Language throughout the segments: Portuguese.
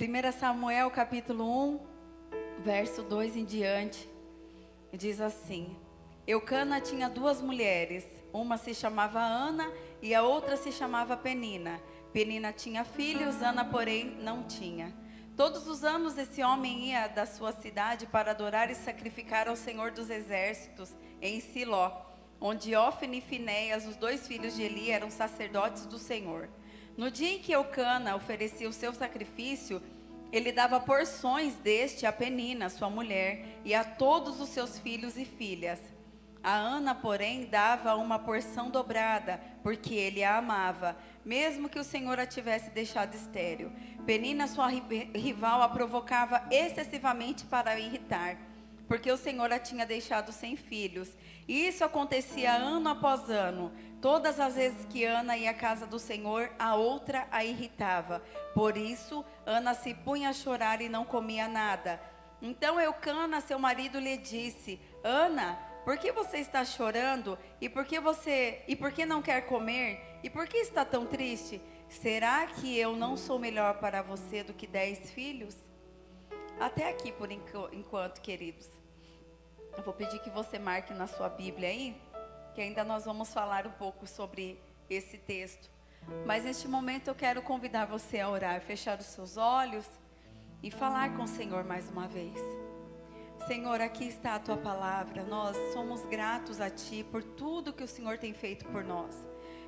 1 Samuel capítulo 1, verso 2 em diante, diz assim: Eucana tinha duas mulheres, uma se chamava Ana e a outra se chamava Penina. Penina tinha filhos, Ana, porém, não tinha. Todos os anos esse homem ia da sua cidade para adorar e sacrificar ao Senhor dos Exércitos em Siló, onde Ofne e Finéias, os dois filhos de Eli, eram sacerdotes do Senhor. No dia em que Eucana oferecia o seu sacrifício, ele dava porções deste a Penina, sua mulher, e a todos os seus filhos e filhas. A Ana, porém, dava uma porção dobrada, porque ele a amava, mesmo que o Senhor a tivesse deixado estéril. Penina, sua rival, a provocava excessivamente para a irritar, porque o Senhor a tinha deixado sem filhos. E isso acontecia ano após ano. Todas as vezes que Ana ia à casa do Senhor, a outra a irritava. Por isso, Ana se punha a chorar e não comia nada. Então Eucana, seu marido, lhe disse: Ana, por que você está chorando? E por que não quer comer? E por que está tão triste? Será que eu não sou melhor para você do que 10 filhos? Até aqui por enquanto, queridos. Eu vou pedir que você marque na sua Bíblia aí, que ainda nós vamos falar um pouco sobre esse texto. Mas neste momento eu quero convidar você a orar, fechar os seus olhos e falar com o Senhor mais uma vez. Senhor, aqui está a Tua palavra. Nós somos gratos a Ti por tudo que o Senhor tem feito por nós.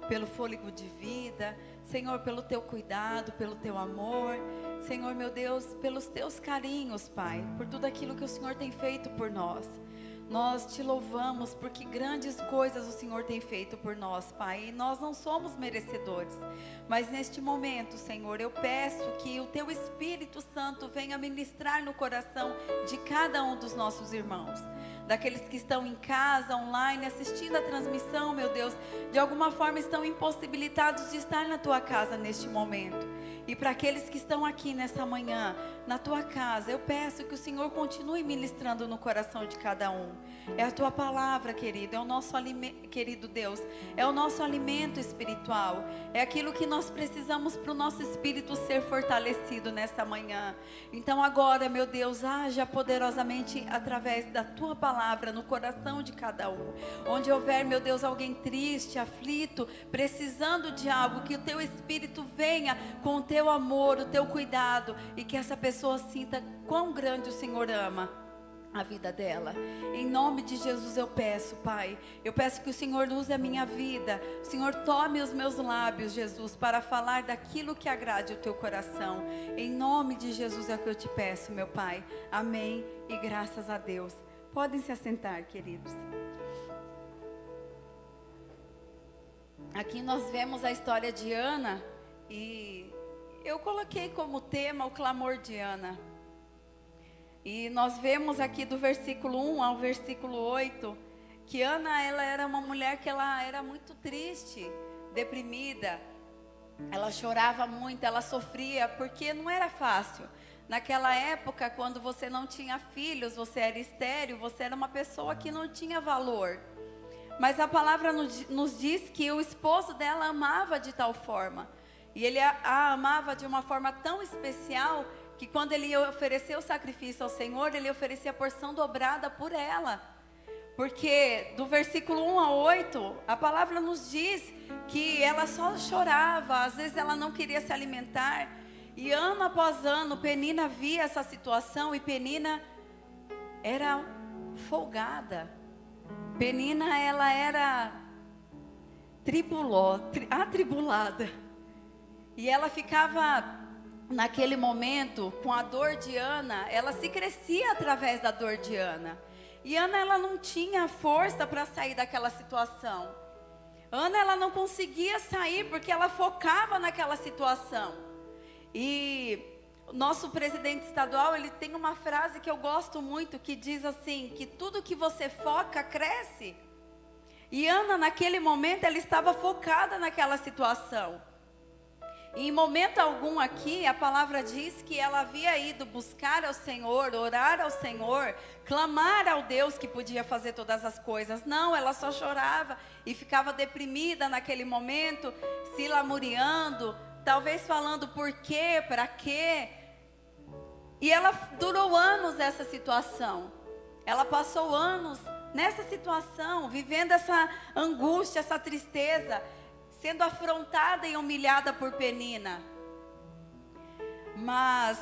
Pelo fôlego de vida, Senhor, pelo Teu cuidado, pelo Teu amor. Senhor, meu Deus, pelos Teus carinhos, Pai, por tudo aquilo que o Senhor tem feito por nós. Nós Te louvamos porque grandes coisas o Senhor tem feito por nós, Pai, e nós não somos merecedores. Mas neste momento, Senhor, eu peço que o Teu Espírito Santo venha ministrar no coração de cada um dos nossos irmãos. Daqueles que estão em casa, online, assistindo a transmissão, meu Deus, de alguma forma estão impossibilitados de estar na Tua casa neste momento. E para aqueles que estão aqui nessa manhã, na Tua casa, eu peço que o Senhor continue ministrando no coração de cada um. É a Tua palavra, querido, é o nosso alimento, querido Deus, é o nosso alimento espiritual. É aquilo que nós precisamos para o nosso espírito ser fortalecido nessa manhã. Então agora, meu Deus, haja poderosamente através da Tua palavra no coração de cada um. Onde houver, meu Deus, alguém triste, aflito, precisando de algo, que o Teu Espírito venha com o Teu amor, o Teu cuidado, e que essa pessoa sinta quão grande o Senhor ama a vida dela. Em nome de Jesus eu peço, Pai, eu peço que o Senhor use a minha vida, o Senhor tome os meus lábios, Jesus, para falar daquilo que agrade o Teu coração. Em nome de Jesus é o que eu Te peço, meu Pai. Amém e graças a Deus. Podem se assentar, queridos. Aqui nós vemos a história de Ana e eu coloquei como tema o clamor de Ana. E nós vemos aqui do versículo 1 ao versículo 8, que Ana, ela era uma mulher que ela era muito triste, deprimida. Ela chorava muito, ela sofria, porque não era fácil. Naquela época, quando você não tinha filhos, você era estéril, você era uma pessoa que não tinha valor. Mas a palavra nos diz que o esposo dela amava de tal forma. E ele a amava de uma forma tão especial que quando ele ofereceu o sacrifício ao Senhor, ele oferecia a porção dobrada por ela. Porque do versículo 1 a 8, a palavra nos diz que ela só chorava, às vezes ela não queria se alimentar. E ano após ano, Penina via essa situação e Penina era folgada. Penina, ela era atribulada. E ela ficava, naquele momento, com a dor de Ana, ela se crescia através da dor de Ana. E Ana, ela não tinha força para sair daquela situação. Ana, ela não conseguia sair porque ela focava naquela situação. E o nosso presidente estadual, ele tem uma frase que eu gosto muito, que diz assim, que tudo que você foca, cresce. E Ana, naquele momento, ela estava focada naquela situação. E em momento algum aqui, a palavra diz que ela havia ido buscar ao Senhor, orar ao Senhor, clamar ao Deus que podia fazer todas as coisas. Não, ela só chorava e ficava deprimida naquele momento, se lamuriando, talvez falando por quê, para quê. E ela durou anos nessa situação. Ela passou anos nessa situação, vivendo essa angústia, essa tristeza, sendo afrontada e humilhada por Penina. Mas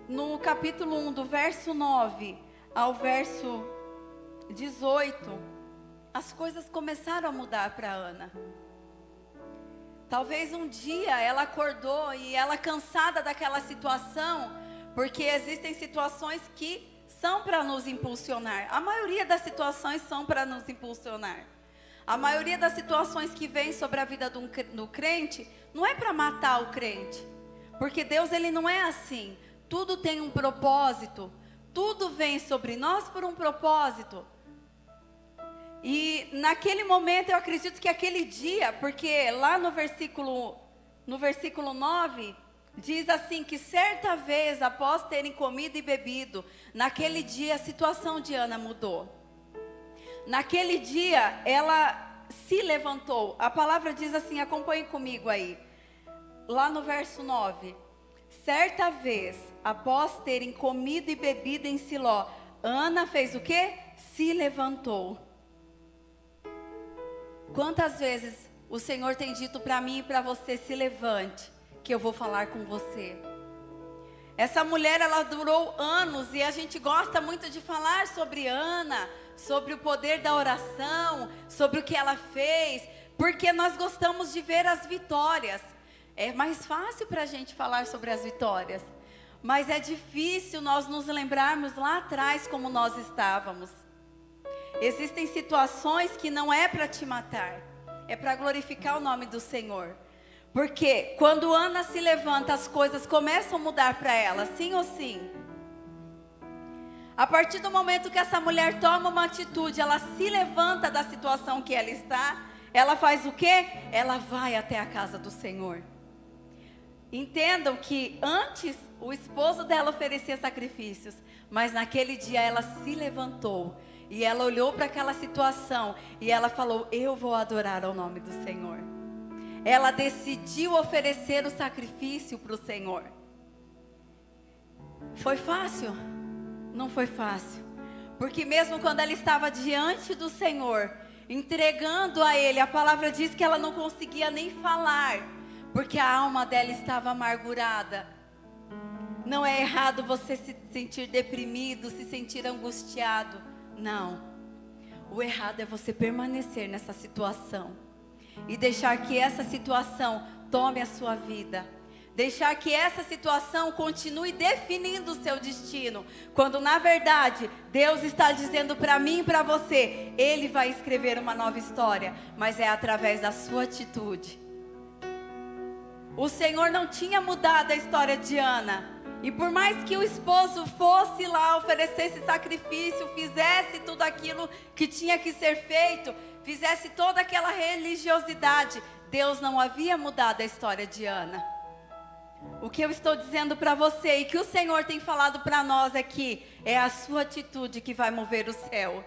no capítulo 1, do verso 9 ao verso 18, as coisas começaram a mudar para Ana. Talvez um dia ela acordou e ela cansada daquela situação, porque existem situações que são para nos impulsionar. A maioria das situações são para nos impulsionar. A maioria das situações que vem sobre a vida do crente não é para matar o crente, porque Deus, ele não é assim. Tudo tem um propósito, tudo vem sobre nós por um propósito. E naquele momento eu acredito que aquele dia, porque lá no versículo 9, diz assim que certa vez após terem comido e bebido, naquele dia a situação de Ana mudou. Naquele dia ela se levantou. A palavra diz assim, acompanhe comigo aí. Lá no verso 9. Certa vez após terem comido e bebido em Siló, Ana fez o quê? Se levantou. Quantas vezes o Senhor tem dito para mim e para você, se levante, que eu vou falar com você. Essa mulher, ela durou anos, e a gente gosta muito de falar sobre Ana, sobre o poder da oração, sobre o que ela fez, porque nós gostamos de ver as vitórias. É mais fácil para a gente falar sobre as vitórias, mas é difícil nós nos lembrarmos lá atrás como nós estávamos. Existem situações que não é para te matar, é para glorificar o nome do Senhor. Porque quando Ana se levanta, as coisas começam a mudar para ela, sim ou sim? A partir do momento que essa mulher toma uma atitude, ela se levanta da situação que ela está, ela faz o quê? Ela vai até a casa do Senhor. Entendam que antes o esposo dela oferecia sacrifícios, mas naquele dia ela se levantou. E ela olhou para aquela situação e ela falou, eu vou adorar ao nome do Senhor. Ela decidiu oferecer o sacrifício para o Senhor. Foi fácil? Não foi fácil. Porque mesmo quando ela estava diante do Senhor, entregando a Ele, a palavra diz que ela não conseguia nem falar, porque a alma dela estava amargurada. Não é errado você se sentir deprimido, se sentir angustiado. Não, o errado é você permanecer nessa situação e deixar que essa situação tome a sua vida, deixar que essa situação continue definindo o seu destino, quando na verdade Deus está dizendo para mim e para você, Ele vai escrever uma nova história, mas é através da sua atitude. O Senhor não tinha mudado a história de Ana. E por mais que o esposo fosse lá, oferecesse sacrifício, fizesse tudo aquilo que tinha que ser feito, fizesse toda aquela religiosidade, Deus não havia mudado a história de Ana. O que eu estou dizendo para você e que o Senhor tem falado para nós aqui, é a sua atitude que vai mover o céu.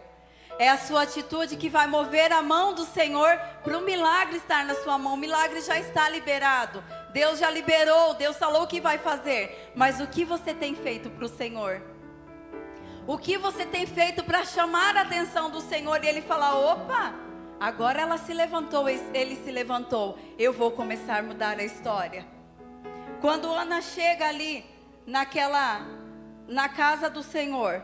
É a sua atitude que vai mover a mão do Senhor para o milagre estar na sua mão. O milagre já está liberado. Deus já liberou, Deus falou o que vai fazer. Mas o que você tem feito para o Senhor? O que você tem feito para chamar a atenção do Senhor e Ele falar, opa, agora ela se levantou, ele se levantou. Eu vou começar a mudar a história. Quando Ana chega ali na casa do Senhor,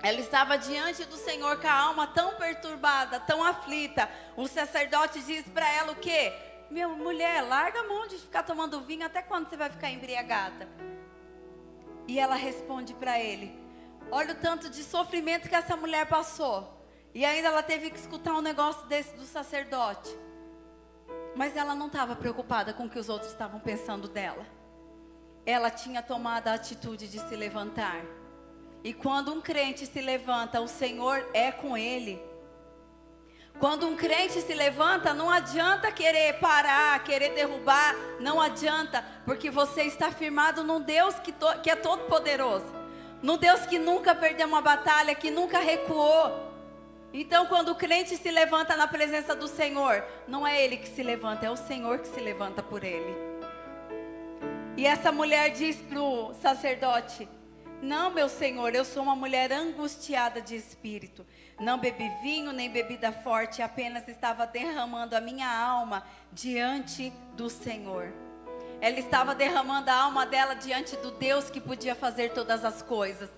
ela estava diante do Senhor com a alma tão perturbada, tão aflita. O sacerdote diz para ela o quê? Meu, mulher, larga a mão de ficar tomando vinho, até quando você vai ficar embriagada? E ela responde para ele, olha o tanto de sofrimento que essa mulher passou. E ainda ela teve que escutar um negócio desse do sacerdote. Mas ela não estava preocupada com o que os outros estavam pensando dela. Ela tinha tomado a atitude de se levantar. E quando um crente se levanta, o Senhor é com ele. Quando um crente se levanta, não adianta querer parar, querer derrubar, não adianta, porque você está firmado num Deus que é todo poderoso, num Deus que nunca perdeu uma batalha, que nunca recuou. Então quando o crente se levanta na presença do Senhor, não é ele que se levanta, é o Senhor que se levanta por ele. E essa mulher diz para o sacerdote: não, meu senhor, eu sou uma mulher angustiada de espírito. Não bebi vinho nem bebida forte, apenas estava derramando a minha alma diante do Senhor. Ela estava derramando a alma dela diante do Deus que podia fazer todas as coisas.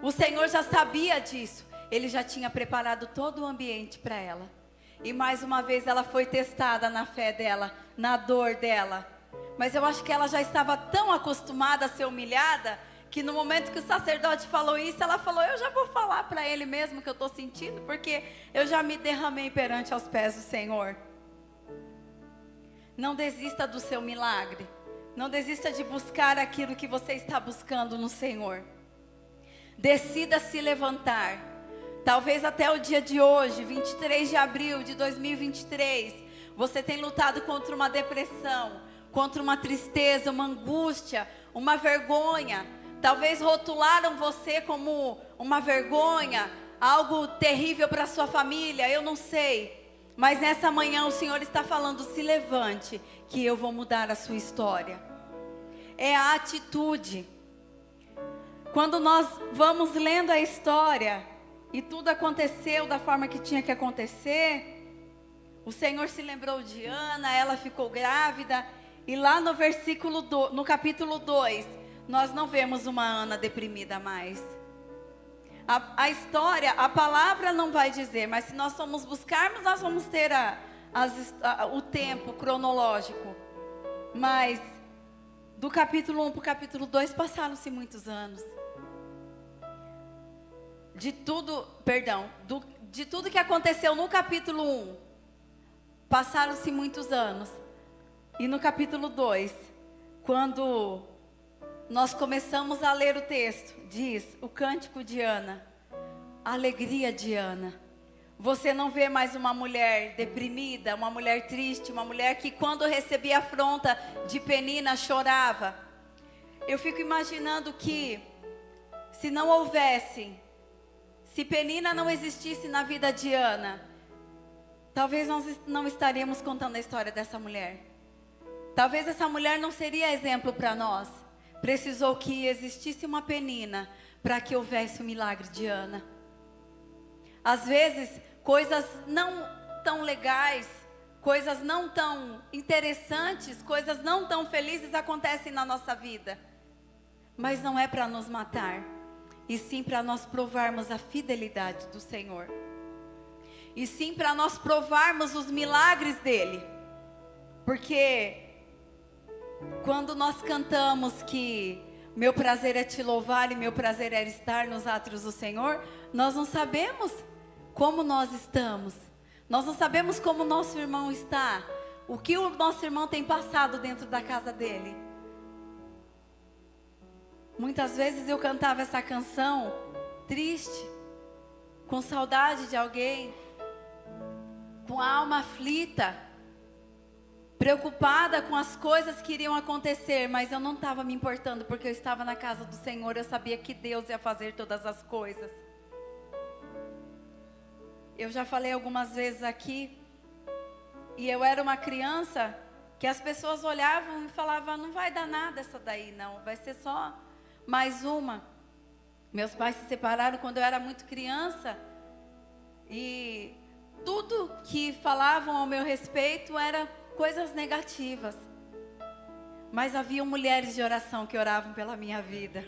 O Senhor já sabia disso. Ele já tinha preparado todo o ambiente para ela. E mais uma vez ela foi testada na fé dela, na dor dela. Mas eu acho que ela já estava tão acostumada a ser humilhada, que no momento que o sacerdote falou isso, ela falou: eu já vou falar para ele mesmo que eu estou sentindo, porque eu já me derramei perante aos pés do Senhor. Não desista do seu milagre. Não desista de buscar aquilo que você está buscando no Senhor. Decida se levantar. Talvez até o dia de hoje, 23 de abril de 2023, você tem lutado contra uma depressão, contra uma tristeza, uma angústia, uma vergonha. Talvez rotularam você como uma vergonha, algo terrível para sua família, eu não sei. Mas nessa manhã o Senhor está falando: se levante, que eu vou mudar a sua história. É a atitude. Quando nós vamos lendo a história e tudo aconteceu da forma que tinha que acontecer, o Senhor se lembrou de Ana, ela ficou grávida. E lá no capítulo 2, nós não vemos uma Ana deprimida mais. A história, a palavra não vai dizer, mas se nós formos buscarmos, nós vamos ter o tempo cronológico. Mas do capítulo 1 para o capítulo 2 passaram-se muitos anos. De tudo que aconteceu no capítulo 1, passaram-se muitos anos. E no capítulo 2, quando nós começamos a ler o texto, diz o cântico de Ana, a alegria de Ana. Você não vê mais uma mulher deprimida, uma mulher triste, uma mulher que quando recebia a afronta de Penina chorava. Eu fico imaginando que se não houvesse, se Penina não existisse na vida de Ana, talvez nós não estaríamos contando a história dessa mulher. Talvez essa mulher não seria exemplo para nós. Precisou que existisse uma Penina para que houvesse o milagre de Ana. Às vezes, coisas não tão legais, coisas não tão interessantes, coisas não tão felizes acontecem na nossa vida. Mas não é para nos matar, e sim para nós provarmos a fidelidade do Senhor. E sim para nós provarmos os milagres dEle. Porque quando nós cantamos que meu prazer é te louvar e meu prazer é estar nos átrios do Senhor, nós não sabemos como nós estamos. Nós não sabemos como o nosso irmão está. O que o nosso irmão tem passado dentro da casa dele. Muitas vezes eu cantava essa canção triste, com saudade de alguém, com a alma aflita, preocupada com as coisas que iriam acontecer, mas eu não estava me importando, porque eu estava na casa do Senhor, eu sabia que Deus ia fazer todas as coisas. Eu já falei algumas vezes aqui, e eu era uma criança, que as pessoas olhavam e falavam: não vai dar nada essa daí não, vai ser só mais uma. Meus pais se separaram quando eu era muito criança, e tudo que falavam ao meu respeito era coisas negativas. Mas haviam mulheres de oração que oravam pela minha vida.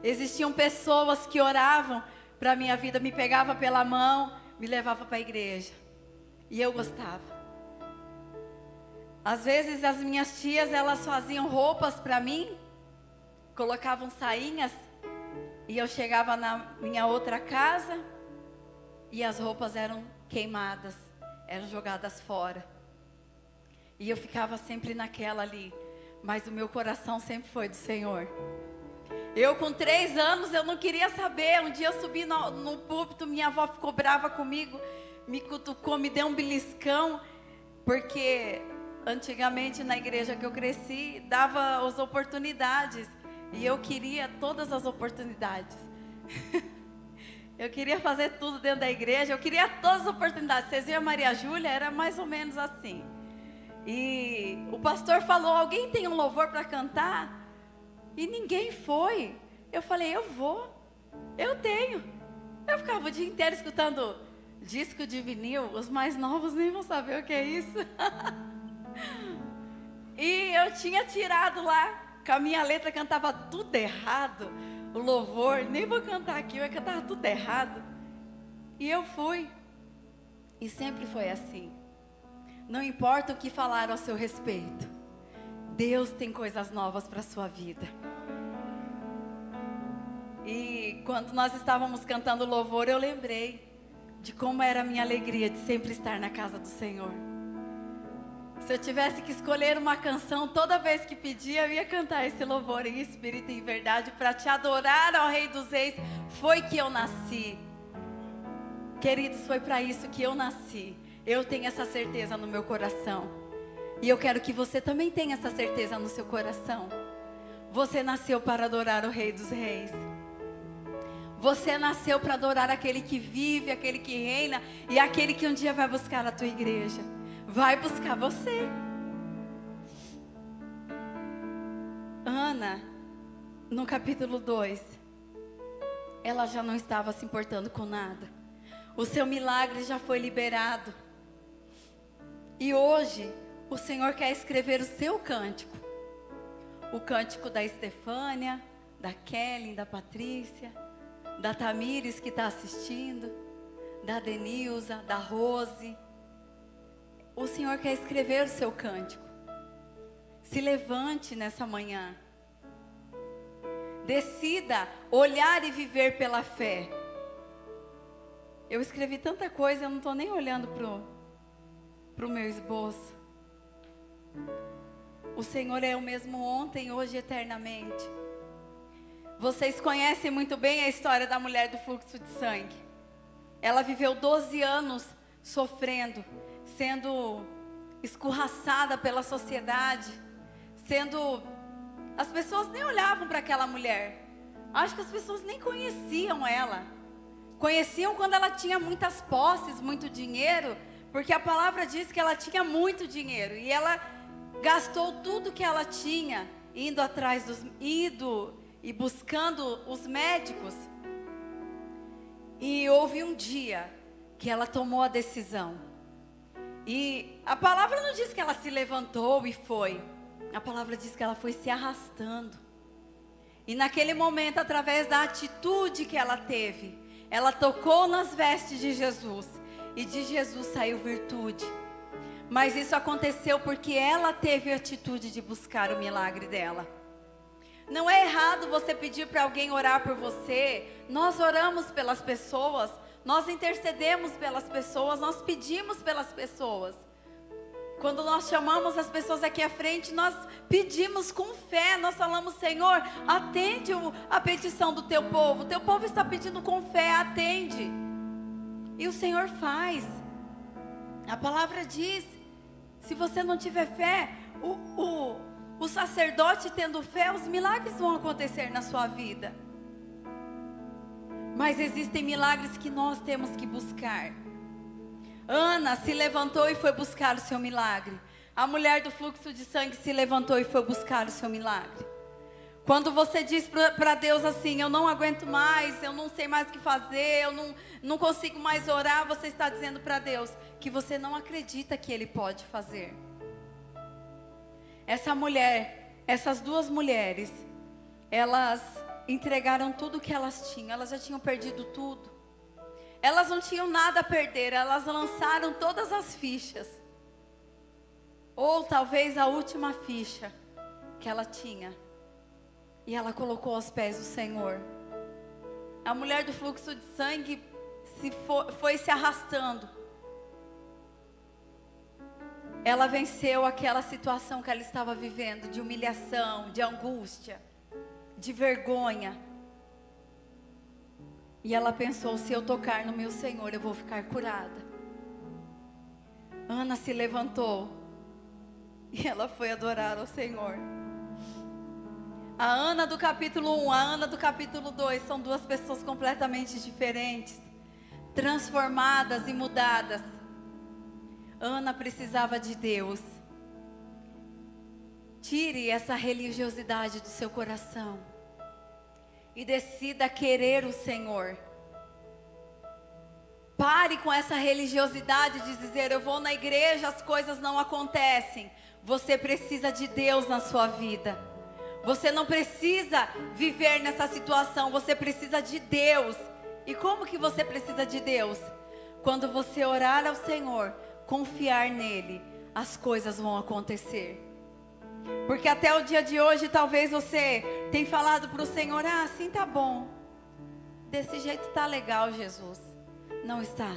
Existiam pessoas que oravam para a minha vida, me pegavam pela mão, me levavam para a igreja. E eu gostava. Às vezes as minhas tias, elas faziam roupas para mim, colocavam sainhas, e eu chegava na minha outra casa, e as roupas eram queimadas, eram jogadas fora. E eu ficava sempre naquela ali, mas o meu coração sempre foi do Senhor. Eu com 3 anos, eu não queria saber. Um dia eu subi no púlpito, minha avó ficou brava comigo, me cutucou, me deu um beliscão, porque antigamente na igreja que eu cresci, dava as oportunidades, e eu queria todas as oportunidades. Eu queria fazer tudo dentro da igreja, eu queria todas as oportunidades. Vocês viram a Maria Júlia? Era mais ou menos assim. E o pastor falou: alguém tem um louvor para cantar? E ninguém foi. Eu falei: eu vou, eu tenho. Eu ficava o dia inteiro escutando disco de vinil. Os mais novos nem vão saber o que é isso. E eu tinha tirado lá, com a minha letra cantava tudo errado. O louvor, nem vou cantar aqui, eu cantava tudo errado. E eu fui. E sempre foi assim. Não importa o que falaram a seu respeito, Deus tem coisas novas para a sua vida. E quando nós estávamos cantando louvor, eu lembrei de como era a minha alegria de sempre estar na casa do Senhor. Se eu tivesse que escolher uma canção, toda vez que pedia, eu ia cantar esse louvor em espírito e em verdade, para te adorar, ó Rei dos Reis. Foi que eu nasci. Queridos, foi para isso que eu nasci. Eu tenho essa certeza no meu coração. E eu quero que você também tenha essa certeza no seu coração. Você nasceu para adorar o Rei dos Reis. Você nasceu para adorar aquele que vive, aquele que reina e aquele que um dia vai buscar a tua igreja. Vai buscar você. Ana, no capítulo 2, ela já não estava se importando com nada. O seu milagre já foi liberado. E hoje, o Senhor quer escrever o seu cântico. O cântico da Estefânia, da Kelly, da Patrícia, da Tamires que está assistindo, da Denilza, da Rose. O Senhor quer escrever o seu cântico. Se levante nessa manhã. Decida olhar e viver pela fé. Eu escrevi tanta coisa, eu não estou nem olhando para o meu esboço. O Senhor é o mesmo ontem, hoje e eternamente. Vocês conhecem muito bem a história da mulher do fluxo de sangue. Ela viveu 12 anos sofrendo, sendo escorraçada pela sociedade, as pessoas nem olhavam para aquela mulher. Acho que as pessoas nem conheciam ela. Conheciam quando ela tinha muitas posses, muito dinheiro, porque a palavra diz que ela tinha muito dinheiro e ela gastou tudo que ela tinha indo e buscando os médicos. E houve um dia que ela tomou a decisão. E a palavra não diz que ela se levantou e foi. A palavra diz que ela foi se arrastando. E naquele momento, através da atitude que ela teve, ela tocou nas vestes de Jesus. E de Jesus saiu virtude. Mas isso aconteceu porque ela teve a atitude de buscar o milagre dela. Não é errado você pedir para alguém orar por você. Nós oramos pelas pessoas. Nós intercedemos pelas pessoas. Nós pedimos pelas pessoas. Quando nós chamamos as pessoas aqui à frente, nós pedimos com fé. Nós falamos: Senhor, atende a petição do teu povo. O teu povo está pedindo com fé, atende. E o Senhor faz. A palavra diz: se você não tiver fé, o sacerdote tendo fé, os milagres vão acontecer na sua vida. Mas existem milagres que nós temos que buscar. Ana se levantou e foi buscar o seu milagre. A mulher do fluxo de sangue se levantou e foi buscar o seu milagre. Quando você diz para Deus assim: eu não aguento mais, eu não sei mais o que fazer, eu não consigo mais orar, você está dizendo para Deus que você não acredita que Ele pode fazer. Essas duas mulheres, elas entregaram tudo o que elas tinham. Elas já tinham perdido tudo. Elas não tinham nada a perder. Elas lançaram todas as fichas. Ou talvez a última ficha que ela tinha. E ela colocou aos pés do Senhor. A mulher do fluxo de sangue foi se arrastando. Ela venceu aquela situação que ela estava vivendo, de humilhação, de angústia, de vergonha. E ela pensou: se eu tocar no meu Senhor, eu vou ficar curada. Ana se levantou e ela foi adorar ao Senhor. A Ana do capítulo 1, a Ana do capítulo 2 são duas pessoas completamente diferentes, transformadas e mudadas. Ana precisava de Deus. Tire essa religiosidade do seu coração e decida querer o Senhor. Pare com essa religiosidade de dizer: eu vou na igreja, as coisas não acontecem. Você precisa de Deus na sua vida. Você não precisa viver nessa situação, você precisa de Deus. E como que você precisa de Deus? Quando você orar ao Senhor, confiar nele, as coisas vão acontecer. Porque até o dia de hoje, talvez você tenha falado para o Senhor: ah, assim tá bom. Desse jeito tá legal, Jesus. Não está.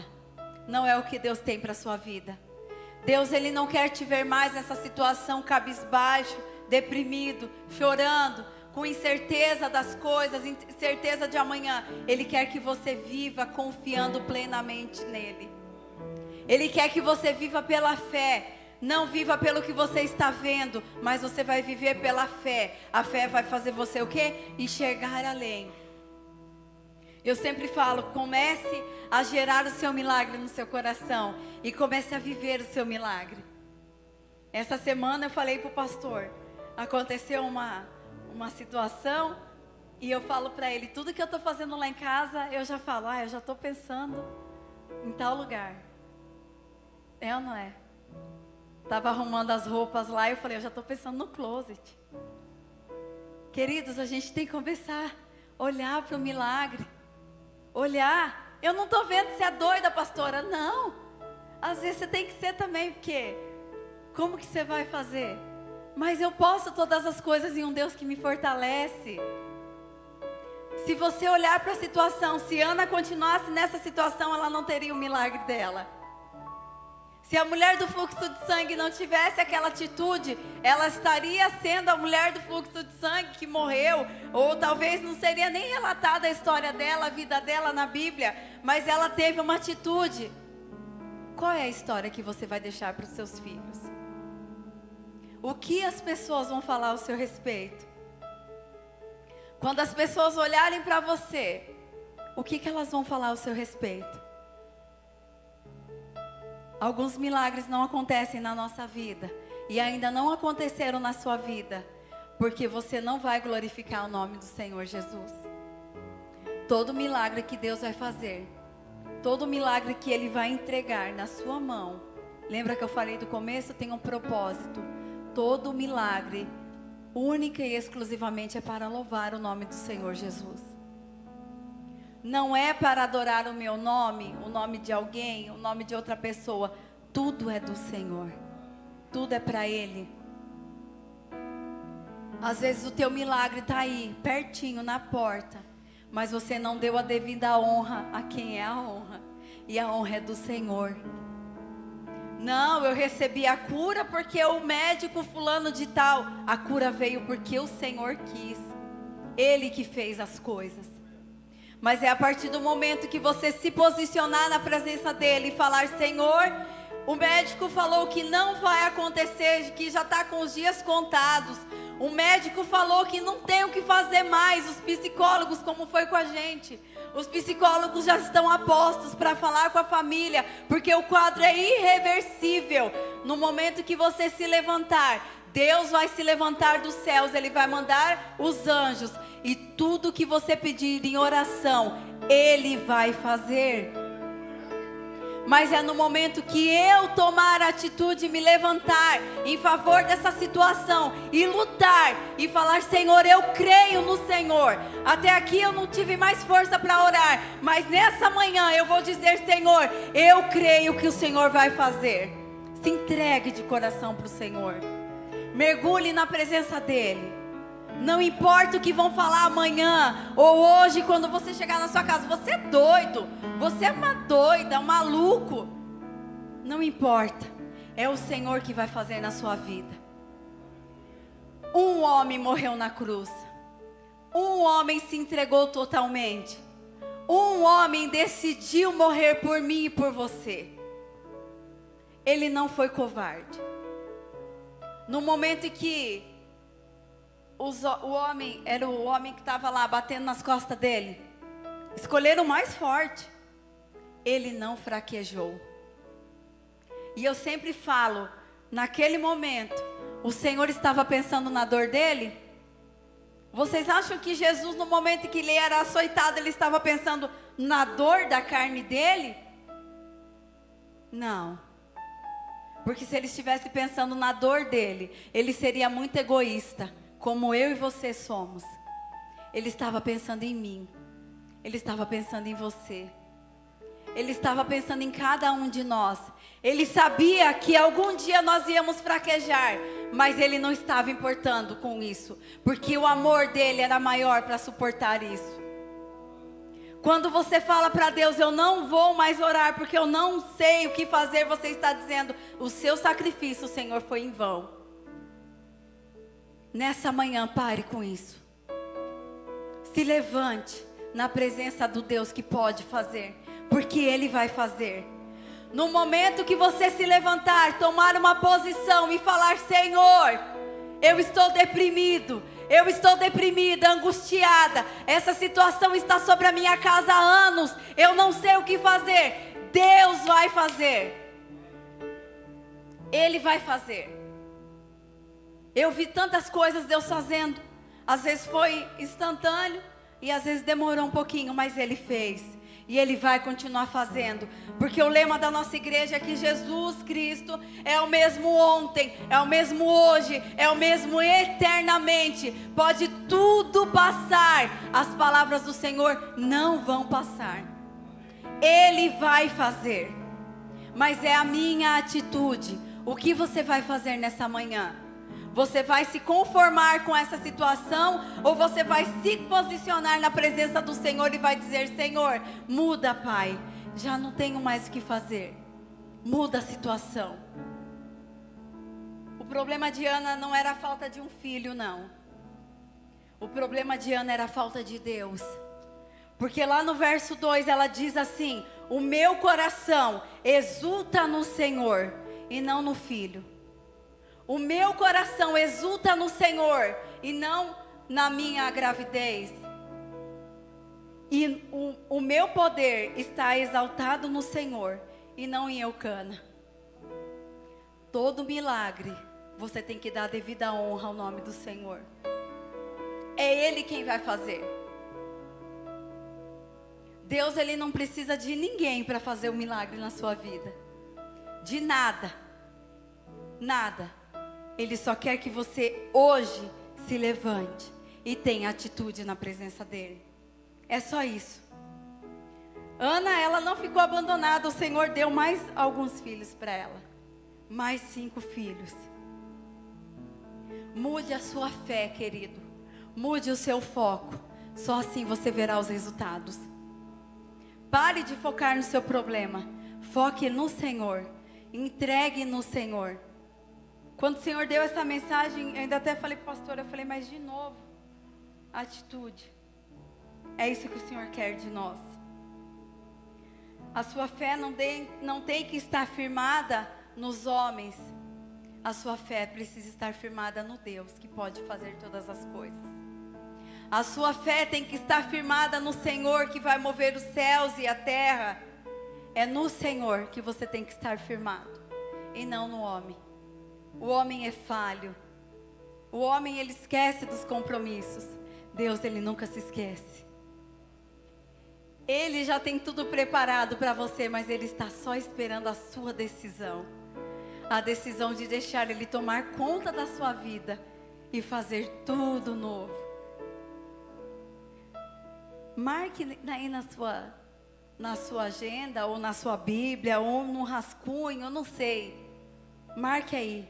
Não é o que Deus tem para a sua vida. Deus, Ele não quer te ver mais nessa situação cabisbaixo, deprimido, chorando, com incerteza das coisas, incerteza de amanhã. Ele quer que você viva confiando plenamente nele. Ele quer que você viva pela fé. Não viva pelo que você está vendo, mas você vai viver pela fé. A fé vai fazer você o quê? Enxergar além. Eu sempre falo: comece a gerar o seu milagre no seu coração e comece a viver o seu milagre. Essa semana eu falei para o pastor, aconteceu uma situação e eu falo para ele: tudo que eu estou fazendo lá em casa, eu já falo: eu já estou pensando em tal lugar. É ou não é? Estava arrumando as roupas lá e eu falei: eu já estou pensando no closet. Queridos, a gente tem que começar a olhar para o milagre. Olhar. Eu não estou vendo se é doida, pastora. Não. Às vezes você tem que ser também, porque como que você vai fazer? Mas eu posso todas as coisas em um Deus que me fortalece. Se você olhar para a situação, se Ana continuasse nessa situação, ela não teria o milagre dela. Se a mulher do fluxo de sangue não tivesse aquela atitude, ela estaria sendo a mulher do fluxo de sangue que morreu, ou talvez não seria nem relatada a história dela, a vida dela na Bíblia, mas ela teve uma atitude. Qual é a história que você vai deixar para os seus filhos? O que as pessoas vão falar ao seu respeito? Quando as pessoas olharem para você, o que elas vão falar ao seu respeito? Alguns milagres não acontecem na nossa vida e ainda não aconteceram na sua vida, porque você não vai glorificar o nome do Senhor Jesus. Todo milagre que Deus vai fazer, todo milagre que Ele vai entregar na sua mão, lembra que eu falei do começo? Tem um propósito. Todo milagre, única e exclusivamente, é para louvar o nome do Senhor Jesus. Não é para adorar o meu nome, o nome de alguém, o nome de outra pessoa. Tudo é do Senhor. Tudo é para Ele. Às vezes o teu milagre está aí, pertinho, na porta. Mas você não deu a devida honra a quem é a honra. E a honra é do Senhor. Não, eu recebi a cura porque o médico fulano de tal. A cura veio porque o Senhor quis. Ele que fez as coisas. Mas é a partir do momento que você se posicionar na presença dele e falar: Senhor, o médico falou que não vai acontecer, que já está com os dias contados. O médico falou que não tem o que fazer mais. Os psicólogos, como foi com a gente, os psicólogos já estão a postos para falar com a família, porque o quadro é irreversível. No momento que você se levantar, Deus vai se levantar dos céus, Ele vai mandar os anjos, e tudo que você pedir em oração, Ele vai fazer. Mas é no momento que eu tomar a atitude, me levantar em favor dessa situação e lutar e falar: Senhor, eu creio no Senhor. Até aqui eu não tive mais força para orar, mas nessa manhã eu vou dizer: Senhor, eu creio que o Senhor vai fazer. Se entregue de coração para o Senhor. Mergulhe na presença dEle. Não importa o que vão falar amanhã ou hoje, quando você chegar na sua casa. Você é doido, você é uma doida, um maluco. Não importa, é o Senhor que vai fazer na sua vida. Um homem morreu na cruz. Um homem se entregou totalmente. Um homem decidiu morrer por mim e por você. Ele não foi covarde. No momento em que o homem, era o homem que estava lá batendo nas costas dele, escolheram o mais forte. Ele não fraquejou. E eu sempre falo, naquele momento, O Senhor estava pensando na dor dele? Vocês acham que Jesus, no momento em que ele era açoitado, ele estava pensando na dor da carne dele? Não. Porque se ele estivesse pensando na dor dele, ele seria muito egoísta, como eu e você somos. Ele estava pensando em mim. Ele estava pensando em você. Ele estava pensando em cada um de nós. Ele sabia que algum dia nós íamos fraquejar, mas ele não estava importando com isso, porque o amor dele era maior para suportar isso. Quando você fala para Deus, eu não vou mais orar porque eu não sei o que fazer, você está dizendo, o seu sacrifício, Senhor, foi em vão. Nessa manhã, pare com isso. Se levante na presença do Deus que pode fazer, porque Ele vai fazer. No momento que você se levantar, tomar uma posição e falar, Senhor, eu estou deprimido, eu estou deprimida, angustiada, essa situação está sobre a minha casa há anos, eu não sei o que fazer. Deus vai fazer. Ele vai fazer. Eu vi tantas coisas Deus fazendo, às vezes foi instantâneo e às vezes demorou um pouquinho, mas Ele fez. E Ele vai continuar fazendo, porque o lema da nossa igreja é que Jesus Cristo é o mesmo ontem, é o mesmo hoje, é o mesmo eternamente. Pode tudo passar, as palavras do Senhor não vão passar. Ele vai fazer, mas é a minha atitude. O que você vai fazer nessa manhã? Você vai se conformar com essa situação ou você vai se posicionar na presença do Senhor e vai dizer, Senhor, muda, Pai, já não tenho mais o que fazer, muda a situação. O problema de Ana não era a falta de um filho, não. O problema de Ana era a falta de Deus. Porque lá no verso 2 ela diz assim, o meu coração exulta no Senhor e não no filho. O meu coração exulta no Senhor e não na minha gravidez. E o meu poder está exaltado no Senhor e não em Eucana. Todo milagre você tem que dar devida honra ao nome do Senhor. É Ele quem vai fazer. Deus, Ele não precisa de ninguém para fazer um milagre na sua vida. De nada. Nada. Ele só quer que você hoje se levante e tenha atitude na presença dEle. É só isso. Ana, ela não ficou abandonada. O Senhor deu mais alguns filhos para ela. Mais 5 filhos. Mude a sua fé, querido. Mude o seu foco. Só assim você verá os resultados. Pare de focar no seu problema. Foque no Senhor. Entregue no Senhor. Quando o Senhor deu essa mensagem, eu ainda até falei para o pastor, eu falei, mas de novo, atitude. É isso que o Senhor quer de nós. A sua fé não tem que estar firmada nos homens. A sua fé precisa estar firmada no Deus, que pode fazer todas as coisas. A sua fé tem que estar firmada no Senhor, que vai mover os céus e a terra. É no Senhor que você tem que estar firmado, e não no homem. O homem é falho. O homem, ele esquece dos compromissos. Deus, Ele nunca se esquece. Ele já tem tudo preparado para você, mas Ele está só esperando a sua decisão. A decisão de deixar Ele tomar conta da sua vida e fazer tudo novo. Marque aí na sua agenda, ou na sua Bíblia, ou no rascunho, eu não sei. Marque aí.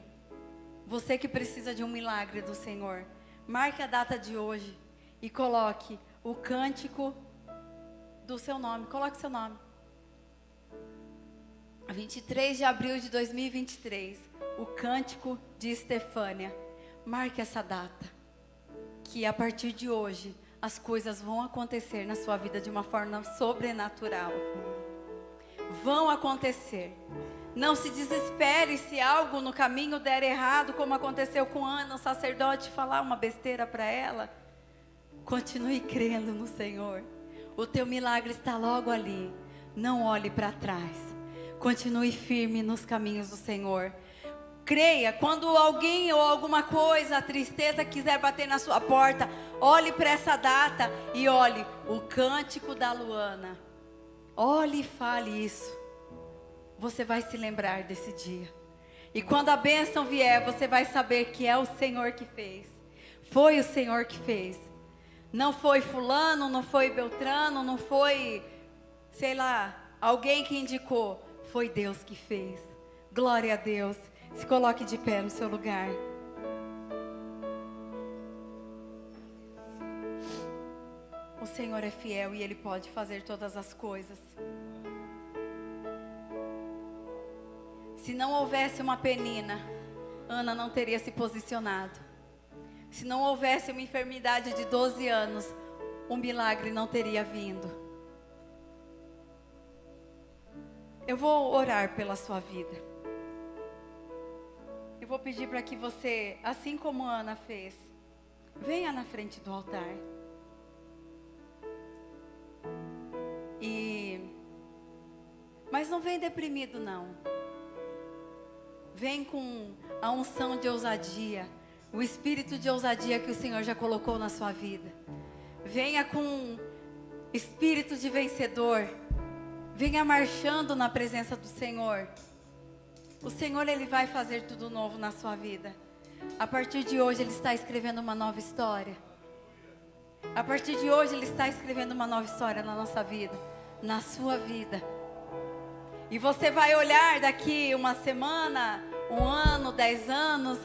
Você que precisa de um milagre do Senhor, marque a data de hoje e coloque o cântico do seu nome. Coloque seu nome. 23 de abril de 2023, o cântico de Estefânia. Marque essa data, que a partir de hoje as coisas vão acontecer na sua vida de uma forma sobrenatural. Vão acontecer. Não se desespere se algo no caminho der errado, como aconteceu com Ana, o sacerdote falar uma besteira para ela. Continue crendo no Senhor. O teu milagre está logo ali. Não olhe para trás. Continue firme nos caminhos do Senhor. Creia, quando alguém ou alguma coisa, a tristeza quiser bater na sua porta, olhe para essa data e olhe o cântico da Luana. Olhe e fale isso. Você vai se lembrar desse dia. E quando a bênção vier, você vai saber que é o Senhor que fez. Foi o Senhor que fez. Não foi fulano, não foi Beltrano, não foi, sei lá, alguém que indicou. Foi Deus que fez. Glória a Deus. Se coloque de pé no seu lugar. O Senhor é fiel e Ele pode fazer todas as coisas. Se não houvesse uma Penina, Ana não teria se posicionado. Se não houvesse uma enfermidade de 12 anos, o milagre não teria vindo. Eu vou orar pela sua vida. Eu vou pedir para que você, assim como Ana fez, venha na frente do altar. Mas não vem deprimido, não. Vem com a unção de ousadia, o espírito de ousadia que o Senhor já colocou na sua vida. Venha com espírito de vencedor. Venha marchando na presença do Senhor. O Senhor, Ele vai fazer tudo novo na sua vida. A partir de hoje, Ele está escrevendo uma nova história. A partir de hoje, Ele está escrevendo uma nova história na nossa vida, na sua vida. E você vai olhar daqui uma semana, um ano, 10 anos,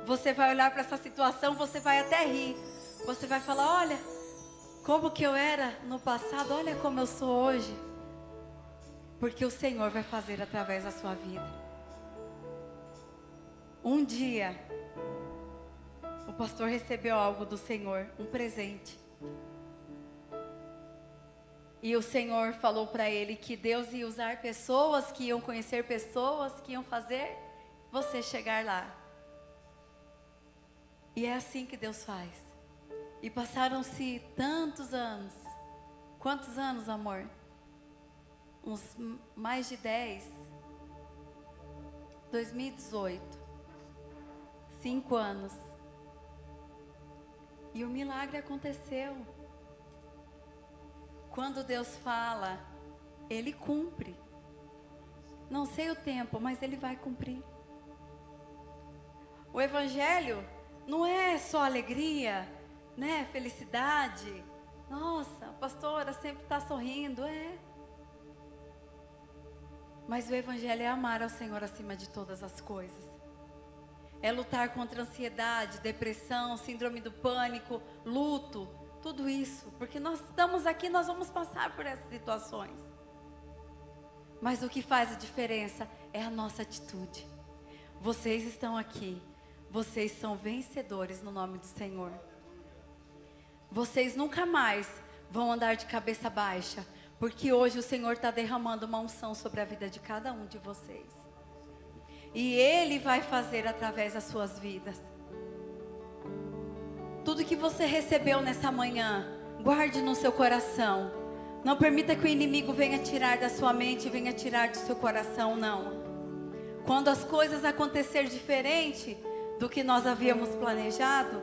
você vai olhar para essa situação, você vai até rir. Você vai falar, olha, como que eu era no passado, olha como eu sou hoje. Porque o Senhor vai fazer através da sua vida. Um dia, o pastor recebeu algo do Senhor, um presente. E o Senhor falou para ele que Deus ia usar pessoas, que iam conhecer pessoas, que iam fazer você chegar lá. E é assim que Deus faz. E passaram-se tantos anos. Quantos anos, amor? Uns mais de 10. 2018. 5 anos. E o milagre aconteceu. Quando Deus fala, Ele cumpre. Não sei o tempo, mas Ele vai cumprir. O Evangelho não é só alegria, né? Felicidade. Nossa, a pastora sempre está sorrindo, é. Mas o Evangelho é amar ao Senhor acima de todas as coisas. É lutar contra ansiedade, depressão, síndrome do pânico, luto. Tudo isso, porque nós estamos aqui, nós vamos passar por essas situações. Mas o que faz a diferença é a nossa atitude. Vocês estão aqui, vocês são vencedores no nome do Senhor. Vocês nunca mais vão andar de cabeça baixa, porque hoje o Senhor está derramando uma unção sobre a vida de cada um de vocês. E Ele vai fazer através das suas vidas. Tudo que você recebeu nessa manhã, guarde no seu coração. Não permita que o inimigo venha tirar da sua mente, venha tirar do seu coração, não. Quando as coisas acontecerem diferente do que nós havíamos planejado,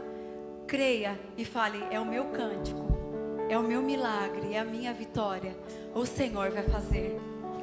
creia e fale, é o meu cântico, é o meu milagre, é a minha vitória. O Senhor vai fazer.